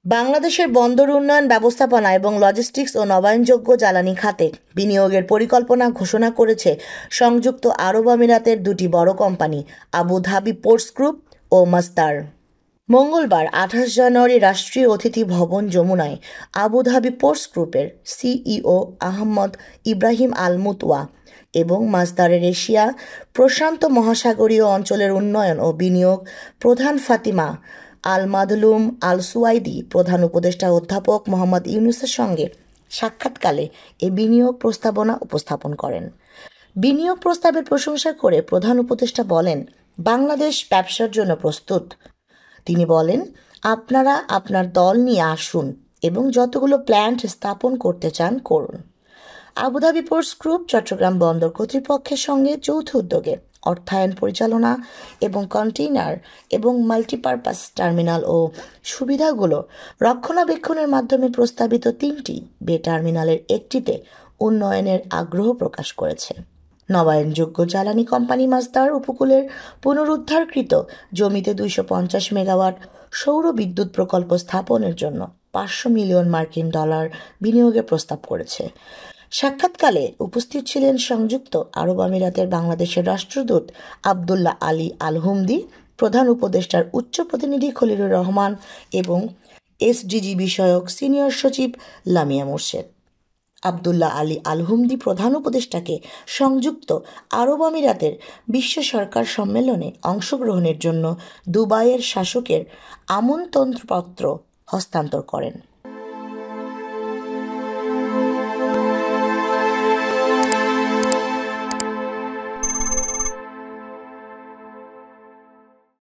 বাংলাদেশের বন্দর উন্নয়ন ব্যবস্থাপনা এবং লজিস্টিক্স ও নবায়নযোগ্য জ্বালানি খাতে বিনিয়োগের পরিকল্পনা ঘোষণা করেছে সংযুক্ত আরব আমিরাতের দুটি বড় company Abu Dhabi Ports Group ও মাস্তার। মঙ্গলবার ২৮ জানুয়ারি রাষ্ট্রীয় অতিথি ভবন যমুনায় আবু ধাবি পোর্টস গ্রুপের CEO Ahmed Ibrahim Al Mutawa এবং মাসদারের এশিয়া প্রশান্ত মহাসাগরীয় অঞ্চলের উন্নয়ন ও বিনিয়োগ প্রধান ফাতিমা আল মাদলুম আল সুয়াইদি প্রধান উপদেষ্টা অধ্যাপক মোহাম্মদ ইউনুসের সঙ্গে সাক্ষাৎকালে এ বিনিয়োগ প্রস্তাবনা উপস্থাপন করেন। বিনিয়োগ প্রস্তাবের প্রশংসা করে প্রধান উপদেষ্টা বলেন, বাংলাদেশ ব্যবসার জন্য প্রস্তুত। তিনি বলেন, আপনারা আপনার দল নিয়ে আসুন এবং যতগুলো প্ল্যান্ট স্থাপন করতে চান করুন। আবুধাবি পোর্টস গ্রুপ চট্টগ্রাম বন্দর কর্তৃপক্ষের সঙ্গে যৌথ উদ্যোগে অর্থায়ন পরিচালনা এবং কন্টেইনার এবং মাল্টিপারপাস টার্মিনাল ও সুবিধাগুলো রক্ষণাবেক্ষণের মাধ্যমে প্রস্তাবিত ৩টি বে টার্মিনালের একটিতে উন্নয়নের আগ্রহ প্রকাশ করেছে। নবায়নযোগ্য জ্বালানি কোম্পানি মাসদার উপকূলের পুনরুদ্ধারকৃত জমিতে ২৫০ মেগাওয়াট সৌর বিদ্যুৎ প্রকল্প স্থাপনের জন্য $৫০০ মিলিয়ন বিনিয়োগের প্রস্তাব করেছে। সাক্ষাৎকালে উপস্থিত ছিলেন সংযুক্ত আরব আমিরাতের বাংলাদেশের রাষ্ট্রদূত আবদুল্লাহ আলী আল হুমদি, প্রধান উপদেষ্টার উচ্চ প্রতিনিধি খলিলুর রহমান এবং এসডিজি বিষয়ক সিনিয়র সচিব লামিয়া মোর্শেদ। আবদুল্লাহ আলী আল হুমদি প্রধান উপদেষ্টাকে সংযুক্ত আরব আমিরাতের বিশ্ব সরকার সম্মেলনে অংশগ্রহণের জন্য দুবাইয়ের শাসকের আমন্ত্রণপত্র হস্তান্তর করেন।